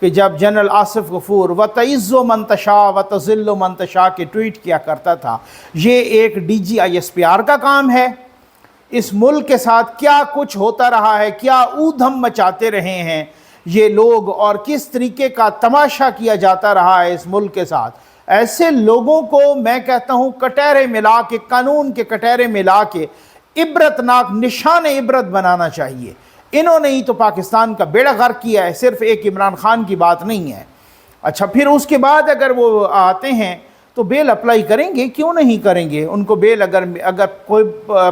کہ جب جنرل آصف غفور وَتَعِزُّ مَن تَشَاءُ وَتَذِلُّ مَن تَشَاء کے ٹویٹ کیا کرتا تھا، یہ ایک DGISPR کا کام ہے۔ اس ملک کے ساتھ کیا کچھ ہوتا رہا ہے، کیا اودھم مچاتے رہے ہیں یہ لوگ، اور کس طریقے کا تماشا کیا جاتا رہا ہے اس ملک کے ساتھ۔ ایسے لوگوں کو میں کہتا ہوں کٹہرے ملا کے، قانون کے کٹہرے ملا کے عبرتناک نشان عبرت بنانا چاہیے۔ انہوں نے ہی تو پاکستان کا بیڑا غرق کیا ہے، صرف ایک عمران خان کی بات نہیں ہے۔ اچھا، پھر اس کے بعد اگر وہ آتے ہیں تو بیل اپلائی کریں گے، کیوں نہیں کریں گے؟ ان کو بیل اگر کوئی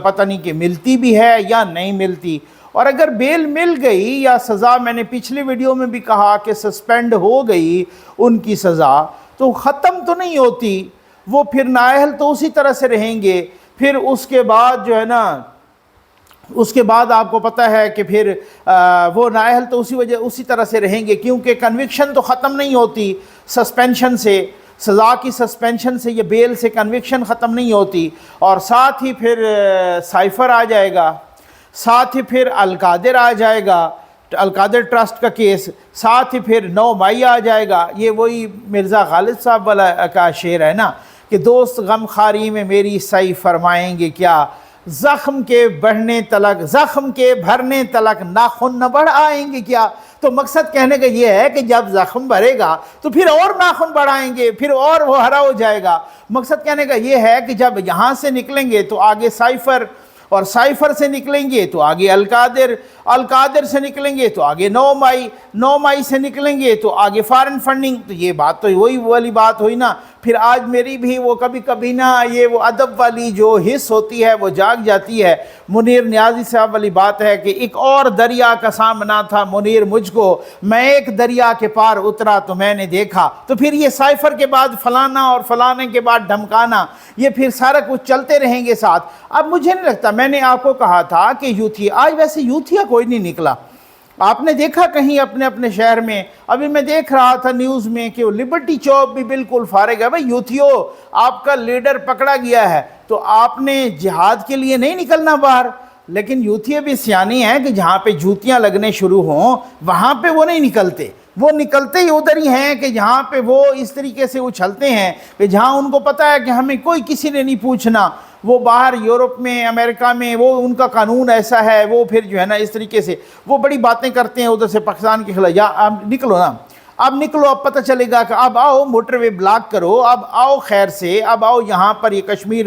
پتہ نہیں کہ ملتی بھی ہے یا نہیں ملتی، اور اگر بیل مل گئی یا سزا، میں نے پچھلی ویڈیو میں بھی کہا کہ سسپینڈ ہو گئی ان کی سزا، تو ختم تو نہیں ہوتی، وہ پھر نااہل تو اسی طرح سے رہیں گے۔ پھر اس کے بعد جو ہے نا، اس کے بعد آپ کو پتہ ہے کہ پھر وہ نااہل تو اسی طرح سے رہیں گے، کیونکہ کنوکشن تو ختم نہیں ہوتی سسپینشن سے، سزا کی سسپینشن سے، یہ بیل سے کنوکشن ختم نہیں ہوتی۔ اور ساتھ ہی پھر سائفر آ جائے گا، ساتھ ہی پھر القادر آ جائے گا، القادر ٹرسٹ کا کیس، ساتھ ہی پھر 9 مئی آ جائے گا۔ یہ وہی مرزا غالب صاحب والا کا شعر ہے نا کہ دوست غم خاری میں میری سعی فرمائیں گے کیا، زخم کے بڑھنے تلک، زخم کے بھرنے تلک ناخن نہ بڑھ آئیں گے کیا۔ تو مقصد کہنے کا یہ ہے کہ جب زخم بھرے گا تو پھر اور ناخن بڑھائیں گے، پھر اور وہ ہرا ہو جائے گا۔ مقصد کہنے کا یہ ہے کہ جب یہاں سے نکلیں گے تو آگے سائفر، اور سائفر سے نکلیں گے تو آگے القادر، القادر سے نکلیں گے تو آگے 9 مئی، 9 مئی سے نکلیں گے تو آگے فارن فنڈنگ۔ تو یہ بات تو وہی والی بات ہوئی نا۔ پھر آج میری بھی وہ کبھی کبھی نا یہ وہ ادب والی جو حص ہوتی ہے وہ جاگ جاتی ہے۔ منیر نیازی صاحب والی بات ہے کہ ایک اور دریا کا سامنا تھا منیر مجھ کو، میں ایک دریا کے پار اترا تو میں نے دیکھا۔ تو پھر یہ سائفر کے بعد فلانا اور فلانے کے بعد دھمکانا، یہ پھر سارا کچھ چلتے رہیں گے ساتھ۔ اب مجھے نہیں لگتا، میں نے آپ کو کہا تھا کہ یوتھیا، آج ویسے یوتھیا کوئی نہیں نکلا۔ آپ نے دیکھا کہیں اپنے اپنے شہر میں؟ ابھی میں دیکھ رہا تھا نیوز میں کہ وہ لبرٹی چوک بھی بالکل فارغ ہے۔ بھائی یوتھیو، آپ کا لیڈر پکڑا گیا ہے تو آپ نے جہاد کے لیے نہیں نکلنا باہر، لیکن یوتھیے بھی سیانی ہیں کہ جہاں پہ جوتیاں لگنے شروع ہوں وہاں پہ وہ نہیں نکلتے، وہ نکلتے ہی ادھر ہی ہیں کہ جہاں پہ وہ اس طریقے سے اچھلتے ہیں کہ جہاں ان کو پتہ ہے کہ ہمیں کوئی کسی نے نہیں پوچھنا۔ وہ باہر یورپ میں، امریکہ میں، وہ ان کا قانون ایسا ہے، وہ پھر جو ہے نا اس طریقے سے وہ بڑی باتیں کرتے ہیں ادھر سے پاکستان کے خلاف۔ یا اب نکلو نا، اب نکلو، اب پتہ چلے گا کہ اب آؤ موٹر وے بلاک کرو، اب آؤ خیر سے، اب آؤ یہاں پر یہ کشمیر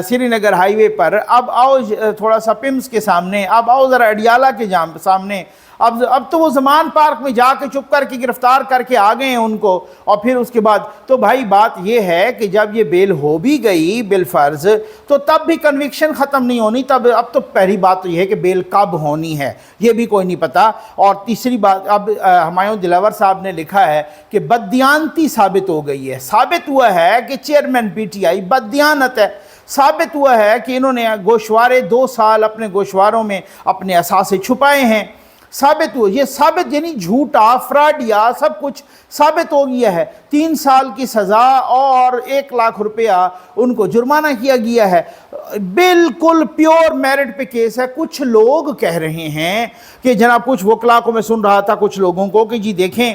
سری نگر ہائی وے پر، اب آؤ تھوڑا سا پمس کے سامنے، اب آؤ ذرا اڈیالہ کے سامنے۔ اب تو وہ زمان پارک میں جا کے چپ کر کے گرفتار کر کے آ گئے ہیں ان کو۔ اور پھر اس کے بعد تو بھائی بات یہ ہے کہ جب یہ بیل ہو بھی گئی بالفرض تو تب بھی کنوکشن ختم نہیں ہونی۔ اب تو پہلی بات تو یہ ہے کہ بیل کب ہونی ہے یہ بھی کوئی نہیں پتا۔ اور تیسری بات، اب ہمایوں دلاور صاحب نے لکھا ہے کہ بددیانتی ثابت ہو گئی ہے، ثابت ہوا ہے کہ چیئرمین PTI بددیانت ہے، ثابت ہوا ہے کہ انہوں نے گوشوارے 2 سال اپنے گوشواروں میں اپنے اثاثے چھپائے ہیں، ثابت ہوا۔ یہ ثابت یعنی جھوٹا، فراڈیا سب کچھ ثابت ہو گیا ہے۔ 3 سال کی سزا اور 1 لاکھ روپیہ ان کو جرمانہ کیا گیا ہے۔ بالکل پیور میرٹ پہ کیس ہے۔ کچھ لوگ کہہ رہے ہیں کہ جناب، کچھ وکلا کو میں سن رہا تھا کچھ لوگوں کو کہ جی دیکھیں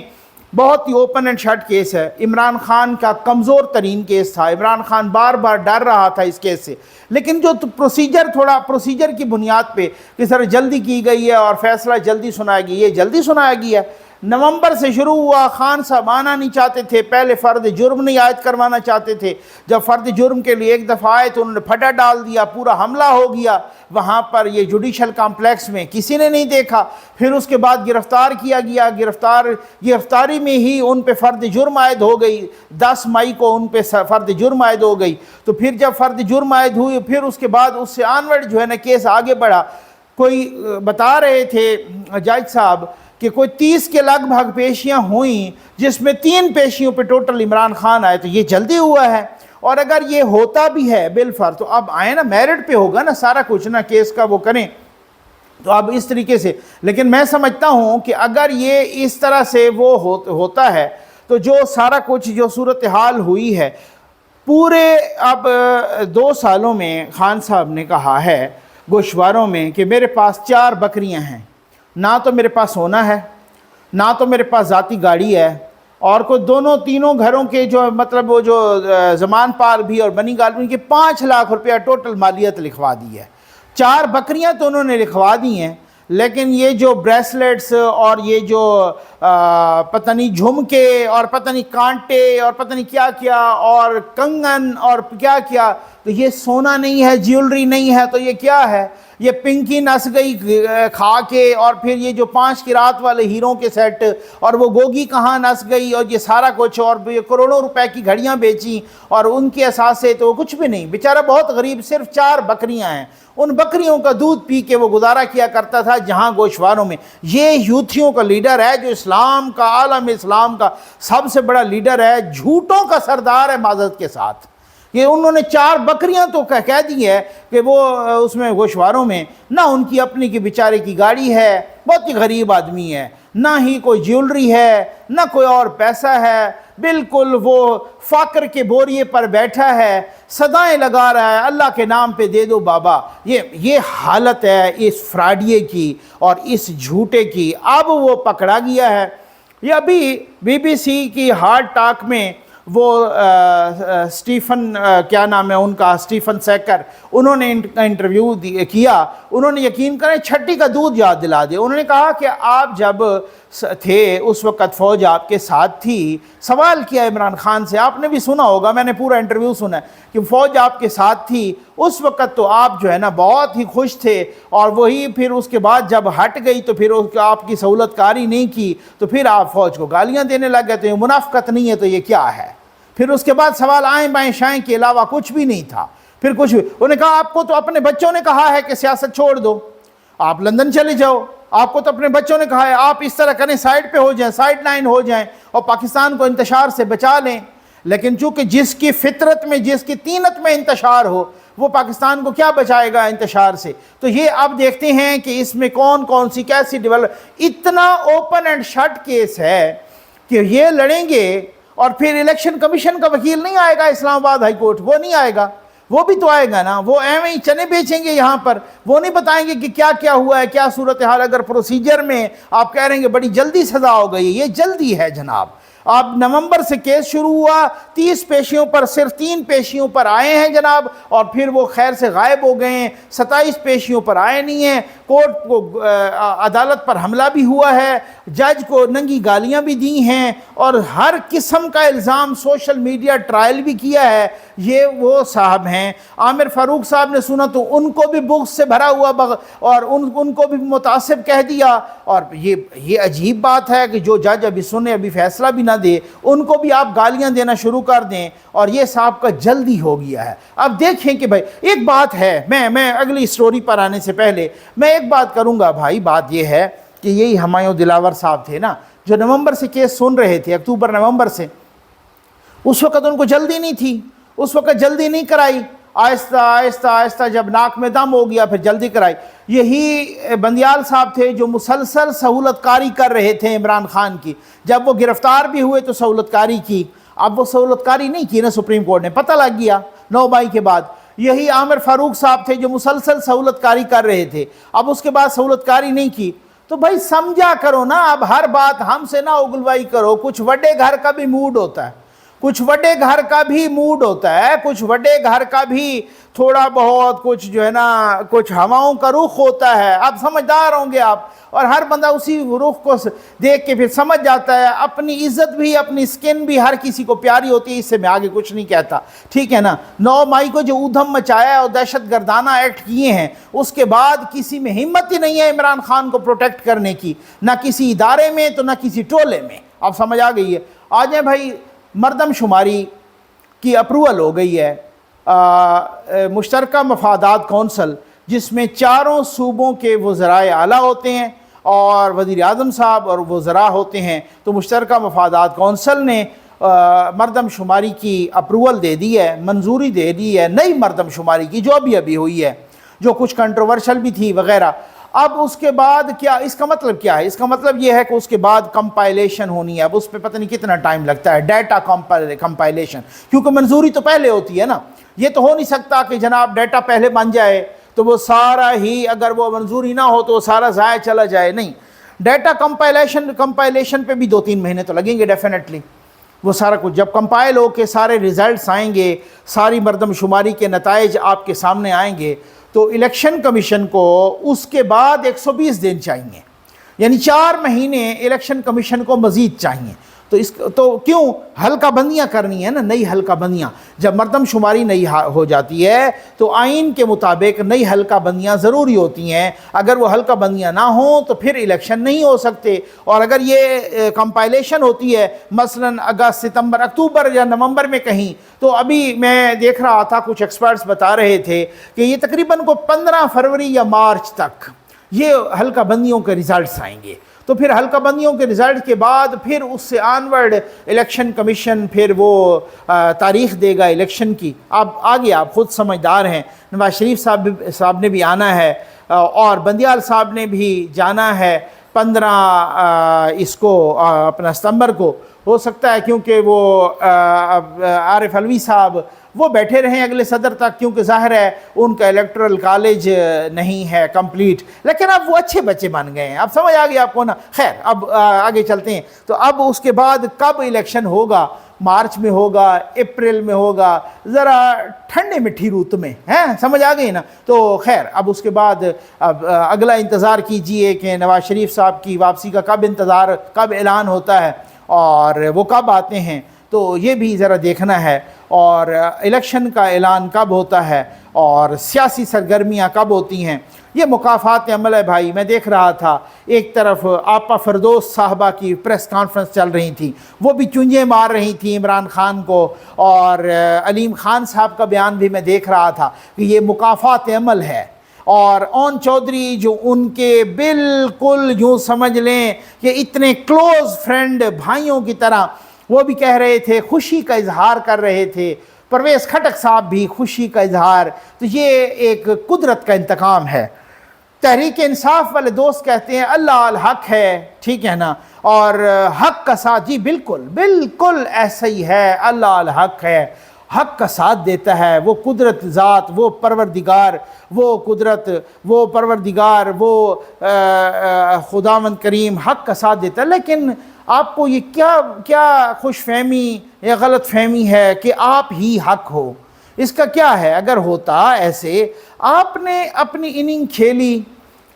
بہت ہی اوپن اینڈ شٹ کیس ہے، عمران خان کا کمزور ترین کیس تھا، عمران خان بار بار ڈر رہا تھا اس کیس سے، لیکن جو پروسیجر کی بنیاد پہ کہ سر جلدی کی گئی ہے اور فیصلہ جلدی سنایا گیا، یہ جلدی سنایا گیا ہے۔ نومبر سے شروع ہوا، خان صاحب آنا نہیں چاہتے تھے، پہلے فرد جرم نہیں عائد کروانا چاہتے تھے، جب فرد جرم کے لیے ایک دفعہ آئے تو انہوں نے پھٹا ڈال دیا، پورا حملہ ہو گیا وہاں پر یہ جوڈیشل کمپلیکس میں، کسی نے نہیں دیکھا۔ پھر اس کے بعد گرفتار کیا گیا، گرفتاری میں ہی ان پہ فرد جرم عائد ہو گئی، 10 مئی کو ان پہ فرد جرم عائد ہو گئی۔ تو پھر جب فرد جرم عائد ہوئی پھر اس کے بعد اس سے آنورڈ جو ہے نا کیس آگے بڑھا۔ کوئی بتا رہے تھے جج صاحب کہ کوئی 30 کے لگ بھگ پیشیاں ہوئیں جس میں 3 پیشیوں پہ ٹوٹل عمران خان آئے، تو یہ جلدی ہوا ہے۔ اور اگر یہ ہوتا بھی ہے بالفرض تو اب آئے نا میرٹ پہ ہوگا نا سارا کچھ نا کیس کا وہ کریں، تو اب اس طریقے سے۔ لیکن میں سمجھتا ہوں کہ اگر یہ اس طرح سے وہ ہوتا ہے تو جو سارا کچھ جو صورتحال ہوئی ہے پورے اب 2 سالوں میں، خان صاحب نے کہا ہے گوشواروں میں کہ میرے پاس 4 بکریاں ہیں، نہ تو میرے پاس سونا ہے، نہ تو میرے پاس ذاتی گاڑی ہے، اور کوئی دونوں تینوں گھروں کے جو مطلب وہ جو زمان پال بھی اور بنی گال بھی، ان کی 5 لاکھ روپیہ ٹوٹل مالیت لکھوا دی ہے۔ 4 بکریاں تو انہوں نے لکھوا دی ہیں، لیکن یہ جو بریسلیٹس اور یہ جو پتہ نہیں جھمکے اور پتہ نہیں کانٹے اور پتہ نہیں کیا کیا اور کنگن اور کیا کیا، تو یہ سونا نہیں ہے، جیولری نہیں ہے، تو یہ کیا ہے؟ یہ پنکی نس گئی کھا کے، اور پھر یہ جو 5 کی رات والے ہیروں کے سیٹ، اور وہ گوگی کہاں نس گئی، اور یہ سارا کچھ، اور یہ کروڑوں روپے کی گھڑیاں بیچیں، اور ان کے اساس سے تو کچھ بھی نہیں، بیچارہ بہت غریب، صرف 4 بکریاں ہیں، ان بکریوں کا دودھ پی کے وہ گزارا کیا کرتا تھا جہاں گوشواروں میں۔ یہ یوتھیوں کا لیڈر ہے جو اسلام کا، عالم اسلام کا سب سے بڑا لیڈر ہے، جھوٹوں کا سردار ہے معذرت کے ساتھ۔ یہ انہوں نے 4 بکریاں تو کہہ دی ہے کہ وہ اس میں گوشواروں میں، نہ ان کی اپنی کی بیچارے کی گاڑی ہے، بہت ہی غریب آدمی ہے، نہ ہی کوئی جیولری ہے، نہ کوئی اور پیسہ ہے، بالکل وہ فقر کے بوریے پر بیٹھا ہے، صدائیں لگا رہا ہے اللہ کے نام پہ دے دو بابا۔ یہ حالت ہے اس فراڈیے کی اور اس جھوٹے کی۔ اب وہ پکڑا گیا ہے۔ یہ ابھی بی سی کی ہارڈ ٹاک میں وہ سٹیفن کیا نام ہے ان کا، سٹیفن سیکر، انہوں نے انٹرویو کیا، انہوں نے یقین کریں چھٹی کا دودھ یاد دلا دیا۔ انہوں نے کہا کہ آپ جب تھے اس وقت فوج آپ کے ساتھ تھی، سوال کیا عمران خان سے، آپ نے بھی سنا ہوگا، میں نے پورا انٹرویو سنا ہے کہ فوج آپ کے ساتھ تھی اس وقت تو آپ جو ہے نا بہت ہی خوش تھے، اور وہی پھر اس کے بعد جب ہٹ گئی تو پھر آپ کی سہولت کاری نہیں کی تو پھر آپ فوج کو گالیاں دینے لگ گئے، تو یہ منافقت نہیں ہے تو یہ کیا ہے؟ پھر اس کے بعد سوال آئیں بائیں شائیں کے علاوہ کچھ بھی نہیں تھا، پھر کچھ بھی۔ انہوں نے کہا آپ کو تو اپنے بچوں نے کہا ہے کہ سیاست چھوڑ دو، آپ لندن چلے جاؤ، آپ کو تو اپنے بچوں نے کہا ہے آپ اس طرح کریں، سائیڈ پہ ہو جائیں، سائیڈ لائن ہو جائیں اور پاکستان کو انتشار سے بچا لیں۔ لیکن چونکہ جس کی فطرت میں، جس کی طینت میں انتشار ہو، وہ پاکستان کو کیا بچائے گا انتشار سے؟ تو یہ اب دیکھتے ہیں کہ اس میں کون کون سی کیسی ڈیولپ، اتنا اوپن اینڈ شٹ کیس ہے کہ یہ لڑیں گے، اور پھر الیکشن کمیشن کا وکیل نہیں آئے گا اسلام آباد ہائی کورٹ، وہ نہیں آئے گا، وہ بھی تو آئے گا نا، وہ ایویں ہی چنے بیچیں گے یہاں پر، وہ نہیں بتائیں گے کہ کیا کیا ہوا ہے، کیا صورتحال۔ اگر پروسیجر میں آپ کہہ رہے ہیں کہ بڑی جلدی سزا ہو گئی، یہ جلدی ہے جناب۔ اب نومبر سے کیس شروع ہوا، 30 پیشیوں پر صرف 3 پیشیوں پر آئے ہیں جناب، اور پھر وہ خیر سے غائب ہو گئے ہیں، 27 پیشیوں پر آئے نہیں ہیں، کورٹ کو عدالت پر حملہ بھی ہوا ہے، جج کو ننگی گالیاں بھی دی ہیں، اور ہر قسم کا الزام، سوشل میڈیا ٹرائل بھی کیا ہے۔ یہ وہ صاحب ہیں، عامر فاروق صاحب نے سنا تو ان کو بھی بغض سے بھرا ہوا اور ان کو بھی متعصب کہہ دیا۔ اور یہ عجیب بات ہے کہ جو جج ابھی سنے، ابھی فیصلہ بھی نہ دے، ان کو بھی آپ گالیاں دینا شروع کر دیں، اور یہ صاحب کا جلدی ہو گیا ہے۔ اب دیکھیں کہ بھائی ایک بات ہے، میں اگلی سٹوری پر آنے سے پہلے میں ایک بات کروں گا بھائی، بات یہ ہے کہ یہی ہمایوں دلاور صاحب تھے نا جو نومبر سے کیس سن رہے تھے، اکتوبر نومبر سے، اس وقت ان کو جلدی نہیں تھی، اس وقت جلدی نہیں کرائی، آہستہ آہستہ آہستہ جب ناک میں دم ہو گیا پھر جلدی کرائی۔ یہی بندیال صاحب تھے جو مسلسل سہولت کاری کر رہے تھے عمران خان کی، جب وہ گرفتار بھی ہوئے تو سہولت کاری کی، اب وہ سہولت کاری نہیں کی نا سپریم کورٹ نے، پتہ لگ گیا 9 مئی کے بعد۔ یہی عامر فاروق صاحب تھے جو مسلسل سہولت کاری کر رہے تھے، اب اس کے بعد سہولت کاری نہیں کی۔ تو بھائی سمجھا کرو نا، اب ہر بات ہم سے نہ اگلوائی کرو، کچھ وڈے گھر کا بھی موڈ ہوتا ہے، کچھ وڈے گھر کا بھی موڈ ہوتا ہے، کچھ وڈے گھر کا بھی تھوڑا بہت کچھ جو ہے نا کچھ ہواؤں کا رخ ہوتا ہے۔ اب سمجھدار ہوں گے آپ، اور ہر بندہ اسی رخ کو دیکھ کے پھر سمجھ جاتا ہے۔ اپنی عزت بھی، اپنی سکن بھی ہر کسی کو پیاری ہوتی ہے، اس سے میں آگے کچھ نہیں کہتا، ٹھیک ہے نا۔ 9 مئی کو جو ادھم مچایا ہے اور دہشت گردانہ ایکٹ کیے ہیں، اس کے بعد کسی میں ہمت ہی نہیں ہے عمران خان کو پروٹیکٹ کرنے کی، نہ کسی ادارے میں تو نہ کسی ٹولے میں۔ اب سمجھ آ گئی ہے۔ آ جائیں بھائی، مردم شماری کی اپروول ہو گئی ہے، مشترکہ مفادات کونسل جس میں 4 صوبوں کے وزرائے اعلیٰ ہوتے ہیں اور وزیر اعظم صاحب اور وزراء ہوتے ہیں، تو مشترکہ مفادات کونسل نے مردم شماری کی اپروول دے دی ہے، منظوری دے دی ہے، نئی مردم شماری کی جو ابھی ہوئی ہے، جو کچھ کنٹروورشل بھی تھی وغیرہ۔ اب اس کے بعد کیا، اس کا مطلب کیا ہے؟ اس کا مطلب یہ ہے کہ اس کے بعد کمپائلیشن ہونی ہے۔ اب اس پہ پتہ نہیں کتنا ٹائم لگتا ہے، ڈیٹا کمپائلیشن، کیونکہ منظوری تو پہلے ہوتی ہے نا۔ یہ تو ہو نہیں سکتا کہ جناب ڈیٹا پہلے بن جائے تو وہ سارا ہی، اگر وہ منظوری نہ ہو تو وہ سارا ضائع چلا جائے، نہیں۔ ڈیٹا کمپائلیشن پہ بھی 2-3 مہینے تو لگیں گے ڈیفینیٹلی. وہ سارا کچھ جب کمپائل ہو کے سارے ریزلٹس آئیں گے، ساری مردم شماری کے نتائج آپ کے سامنے آئیں گے، تو الیکشن کمیشن کو اس کے بعد 120 دن چاہیے، یعنی 4 مہینے الیکشن کمیشن کو مزید چاہیے. تو کیوں حلقہ بندیاں کرنی ہے نا، نئی حلقہ بندیاں. جب مردم شماری نئی ہو جاتی ہے تو آئین کے مطابق نئی حلقہ بندیاں ضروری ہوتی ہیں. اگر وہ حلقہ بندیاں نہ ہوں تو پھر الیکشن نہیں ہو سکتے. اور اگر یہ کمپائلیشن ہوتی ہے مثلا اگست، ستمبر، اکتوبر یا نومبر میں کہیں، تو ابھی میں دیکھ رہا تھا کچھ ایکسپرٹس بتا رہے تھے کہ یہ تقریباً 15 فروری یا مارچ تک یہ حلقہ بندیوں کے ریزلٹس آئیں گے. تو پھر حلقہ بندیوں کے رزلٹ کے بعد پھر اس سے آنورڈ الیکشن کمیشن پھر وہ تاریخ دے گا الیکشن کی. اب آگے آپ خود سمجھدار ہیں، نواز شریف صاحب نے بھی آنا ہے اور بندیال صاحب نے بھی جانا ہے 15 اس کو اپنا ستمبر کو. ہو سکتا ہے کیونکہ وہ عارف علوی صاحب وہ بیٹھے رہیں اگلے صدر تک، کیونکہ ظاہر ہے ان کا الیکٹرل کالج نہیں ہے کمپلیٹ. لیکن اب وہ اچھے بچے بن گئے ہیں، اب سمجھ آ گئی آپ کو نا. خیر اب آگے چلتے ہیں. تو اب اس کے بعد کب الیکشن ہوگا؟ مارچ میں ہوگا، اپریل میں ہوگا، ذرا ٹھنڈے مٹھی رُوت میں، ہیں سمجھ آ گئی نا. تو خیر اب اس کے بعد اب اگلا انتظار کیجئے کہ نواز شریف صاحب کی واپسی کا کب اعلان ہوتا ہے اور وہ کب آتے ہیں. تو یہ بھی ذرا دیکھنا ہے. اور الیکشن کا اعلان کب ہوتا ہے اور سیاسی سرگرمیاں کب ہوتی ہیں. یہ مکافات عمل ہے بھائی. میں دیکھ رہا تھا ایک طرف آپا فردوس صاحبہ کی پریس کانفرنس چل رہی تھی، وہ بھی چنجیں مار رہی تھی عمران خان کو، اور علیم خان صاحب کا بیان بھی میں دیکھ رہا تھا کہ یہ مکافات عمل ہے. اور اون چودھری جو ان کے بالکل یوں سمجھ لیں کہ اتنے کلوز فرینڈ بھائیوں کی طرح، وہ بھی کہہ رہے تھے، خوشی کا اظہار کر رہے تھے. پرویز خٹک صاحب بھی خوشی کا اظہار. تو یہ ایک قدرت کا انتقام ہے. تحریک انصاف والے دوست کہتے ہیں اللہ الحق ہے، ٹھیک ہے نا، اور حق کا ساتھ. جی بالکل ایسا ہی ہے، اللہ الحق ہے، حق کا ساتھ دیتا ہے. وہ قدرت ذات، وہ پروردگار، وہ قدرت، وہ پروردگار، وہ خداوند کریم حق کا ساتھ دیتا ہے. لیکن آپ کو یہ کیا خوش فہمی یا غلط فہمی ہے کہ آپ ہی حق ہو؟ اس کا کیا ہے؟ اگر ہوتا ایسے، آپ نے اپنی اننگ کھیلی،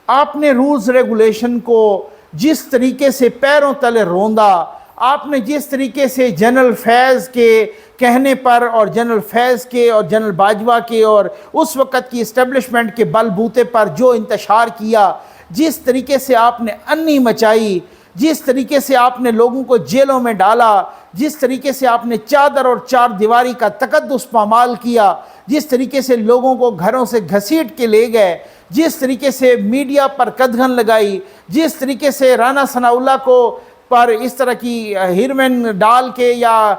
آپ نے رولز ریگولیشن کو جس طریقے سے پیروں تلے روندا، آپ نے جس طریقے سے جنرل فیض کے کہنے پر اور جنرل فیض کے اور جنرل باجوہ کے اور اس وقت کی اسٹیبلشمنٹ کے بل بوتے پر جو انتشار کیا، جس طریقے سے آپ نے انی مچائی، جس طریقے سے آپ نے لوگوں کو جیلوں میں ڈالا، جس طریقے سے آپ نے چادر اور چار دیواری کا تقدس پامال کیا، جس طریقے سے لوگوں کو گھروں سے گھسیٹ کے لے گئے، جس طریقے سے میڈیا پر قدغن لگائی، جس طریقے سے رانا ثناء اللہ کو پر اس طرح کی ہیروین ڈال کے یا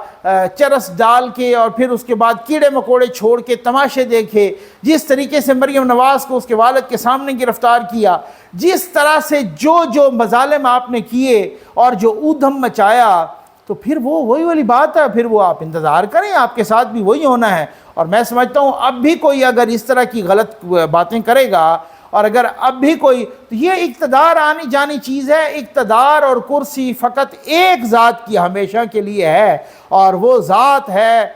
چرس ڈال کے اور پھر اس کے بعد کیڑے مکوڑے چھوڑ کے تماشے دیکھے، جس طریقے سے مریم نواز کو اس کے والد کے سامنے گرفتار کیا، جس طرح سے جو مظالم آپ نے کیے اور جو اودھم مچایا، تو پھر وہ وہی والی بات ہے. پھر وہ آپ انتظار کریں، آپ کے ساتھ بھی وہی ہونا ہے. اور میں سمجھتا ہوں اب بھی کوئی اگر اس طرح کی غلط باتیں کرے گا، اور اگر اب بھی کوئی، تو یہ اقتدار آنی جانی چیز ہے. اقتدار اور کرسی فقط ایک ذات کی ہمیشہ کے لیے ہے، اور وہ ذات ہے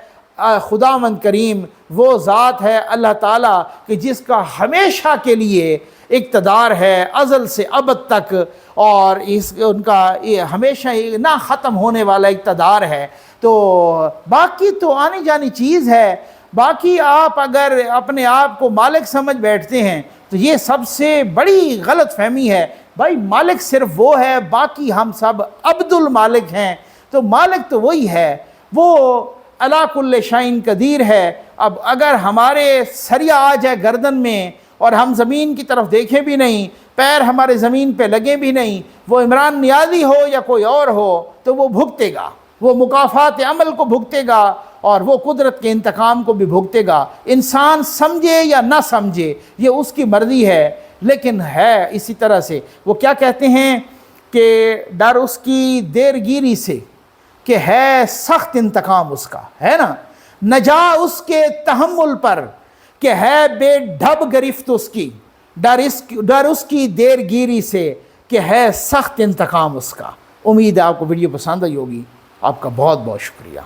خداوند کریم، وہ ذات ہے اللہ تعالیٰ کہ جس کا ہمیشہ کے لیے اقتدار ہے، ازل سے ابد تک، اور ان کا یہ ہمیشہ نہ ختم ہونے والا اقتدار ہے. تو باقی تو آنی جانی چیز ہے. باقی آپ اگر اپنے آپ کو مالک سمجھ بیٹھتے ہیں تو یہ سب سے بڑی غلط فہمی ہے. بھائی مالک صرف وہ ہے، باقی ہم سب عبد المالک ہیں. تو مالک تو وہی ہے، وہ علی کل شیء قدیر ہے. اب اگر ہمارے سریا آ جائے گردن میں اور ہم زمین کی طرف دیکھیں بھی نہیں، پیر ہمارے زمین پہ لگے بھی نہیں، وہ عمران نیازی ہو یا کوئی اور ہو، تو وہ بھگتے گا، وہ مکافات عمل کو بھگتے گا اور وہ قدرت کے انتقام کو بھی بھگتے گا. انسان سمجھے یا نہ سمجھے یہ اس کی مرضی ہے، لیکن ہے اسی طرح سے. وہ کیا کہتے ہیں کہ ڈر اس کی دیر گیری سے کہ ہے سخت انتقام اس کا، ہے نا، نجا اس کے تحمل پر کہ ہے بے ڈھب گرفت اس کی. ڈر اس کی دیر گیری سے کہ ہے سخت انتقام اس کا۔ امید ہے آپ کو ویڈیو پسند آئی ہوگی۔ آپ کا بہت بہت شکریہ۔